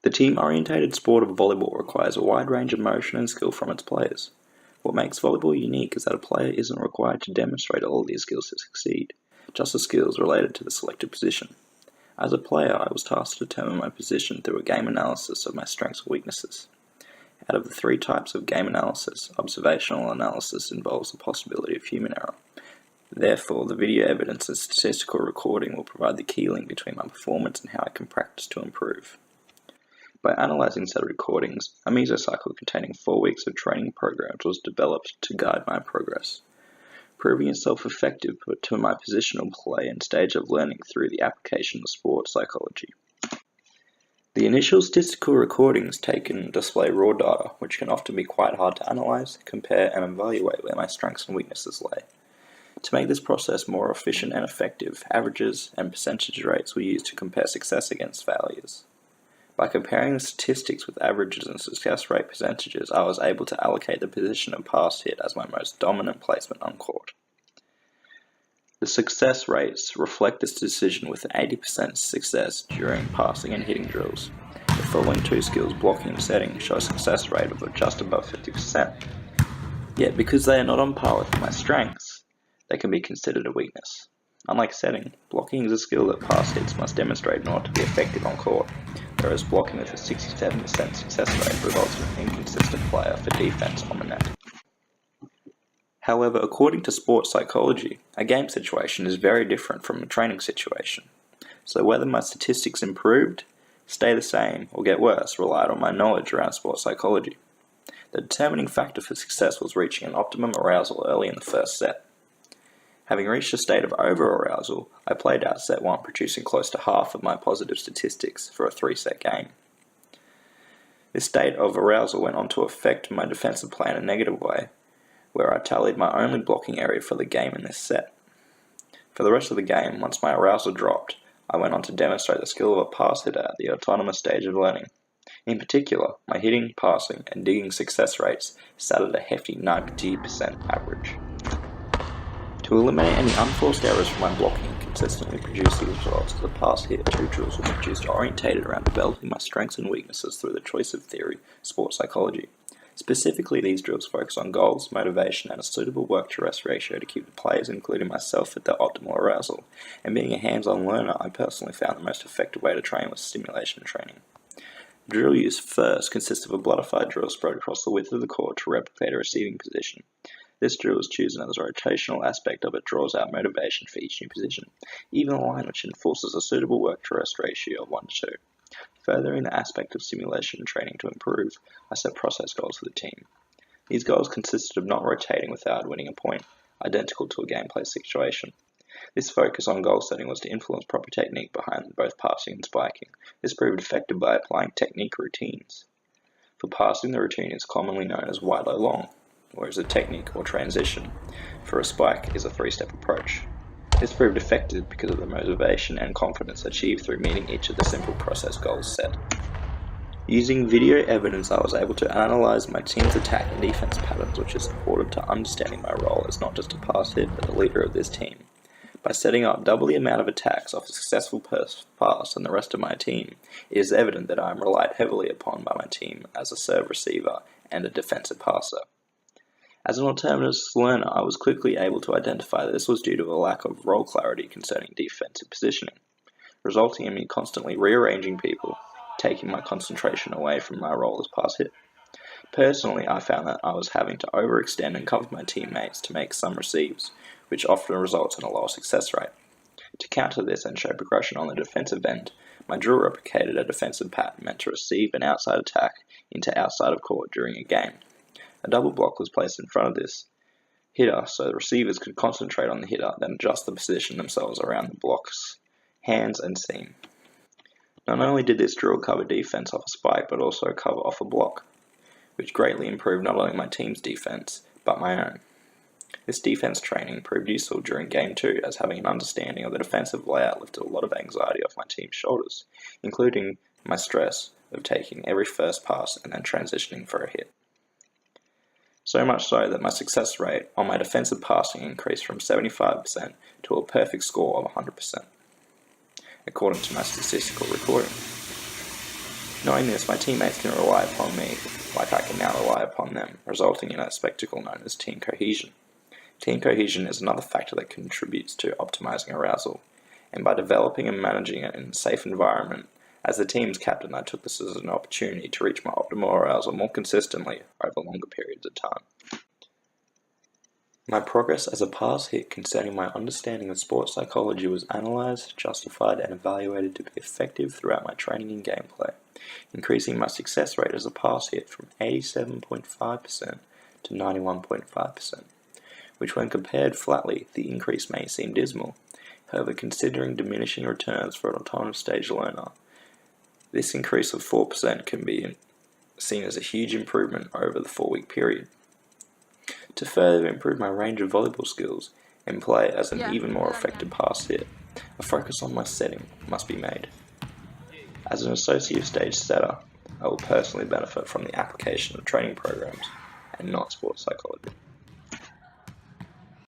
The team-orientated sport of volleyball requires a wide range of motion and skill from its players. What makes volleyball unique is that a player isn't required to demonstrate all of these skills to succeed, just the skills related to the selected position. As a player, I was tasked to determine my position through a game analysis of my strengths and weaknesses. Out of the three types of game analysis, observational analysis involves the possibility of human error. Therefore, the video evidence and statistical recording will provide the key link between my performance and how I can practice to improve. By analysing said recordings, a mesocycle containing 4 weeks of training programs was developed to guide my progress, proving itself effective to my positional play and stage of learning through the application of sports psychology. The initial statistical recordings taken display raw data, which can often be quite hard to analyse, compare and evaluate where my strengths and weaknesses lay. To make this process more efficient and effective, averages and percentage rates were used to compare success against failures. By comparing the statistics with averages and success rate percentages, I was able to allocate the position of pass hit as my most dominant placement on court. The success rates reflect this decision with 80% success during passing and hitting drills. The following two skills, blocking and setting, show a success rate of just above 50%. Yet because they are not on par with my strengths, they can be considered a weakness. Unlike setting, blocking is a skill that pass hits must demonstrate in order to be effective on court, whereas blocking with a 67% success rate results in an inconsistent player for defense on the net. However, according to sports psychology, a game situation is very different from a training situation. So whether my statistics improved, stay the same, or get worse relied on my knowledge around sports psychology. The determining factor for success was reaching an optimum arousal early in the first set. Having reached a state of over-arousal, I played out set 1, producing close to half of my positive statistics for a 3-set game. This state of arousal went on to affect my defensive play in a negative way, where I tallied my only blocking area for the game in this set. For the rest of the game, once my arousal dropped, I went on to demonstrate the skill of a pass hitter at the autonomous stage of learning. In particular, my hitting, passing, and digging success rates sat at a hefty 90% average. To eliminate any unforced errors from my blocking and consistently produce these results, as a pass hit, 2 drills were produced orientated around developing my strengths and weaknesses through the choice of theory, sports psychology. Specifically, these drills focus on goals, motivation, and a suitable work-to-rest ratio to keep the players, including myself, at their optimal arousal. And being a hands-on learner, I personally found the most effective way to train was stimulation training. The drill used first consists of a bloodified drill spread across the width of the court to replicate a receiving position. This drill is chosen as a rotational aspect of it draws out motivation for each new position, even a line which enforces a suitable work-to-rest ratio of 1 to 2. Furthering the aspect of simulation training to improve, I set process goals for the team. These goals consisted of not rotating without winning a point, identical to a gameplay situation. This focus on goal setting was to influence proper technique behind both passing and spiking. This proved effective by applying technique routines. For passing, the routine is commonly known as wide-low-long, whereas a technique or transition for a spike is a 3-step approach. This proved effective because of the motivation and confidence achieved through meeting each of the simple process goals set. Using video evidence, I was able to analyze my team's attack and defense patterns, which is important to understanding my role as not just a pass hit, but the leader of this team. By setting up double the amount of attacks off a successful pass than the rest of my team, it is evident that I am relied heavily upon by my team as a serve receiver and a defensive passer. As an alternatives learner, I was quickly able to identify that this was due to a lack of role clarity concerning defensive positioning, resulting in me constantly rearranging people, taking my concentration away from my role as pass hit. Personally, I found that I was having to overextend and cover my teammates to make some receives, which often results in a lower success rate. To counter this and show progression on the defensive end, my drill replicated a defensive pattern meant to receive an outside attack into outside of court during a game. A double block was placed in front of this hitter so the receivers could concentrate on the hitter, then adjust the position themselves around the block's hands and seam. Not only did this drill cover defense off a spike, but also cover off a block, which greatly improved not only my team's defense, but my own. This defense training proved useful during Game 2, as having an understanding of the defensive layout lifted a lot of anxiety off my team's shoulders, including my stress of taking every first pass and then transitioning for a hit. So much so that my success rate on my defensive passing increased from 75% to a perfect score of 100%, according to my statistical recording. Knowing this, my teammates can rely upon me like I can now rely upon them, resulting in a spectacle known as team cohesion. Team cohesion is another factor that contributes to optimizing arousal, and by developing and managing it in a safe environment, as the team's captain, I took this as an opportunity to reach my optimal arousal more consistently over longer periods of time. My progress as a pass hit concerning my understanding of sports psychology was analysed, justified, and evaluated to be effective throughout my training and gameplay, increasing my success rate as a pass hit from 87.5% to 91.5%, which when compared flatly, the increase may seem dismal. However, considering diminishing returns for an autonomous stage learner, this increase of 4% can be seen as a huge improvement over the 4-week period. To further improve my range of volleyball skills and play as an even more effective pass hit, a focus on my setting must be made. As an associate stage setter, I will personally benefit from the application of training programs and not sports psychology.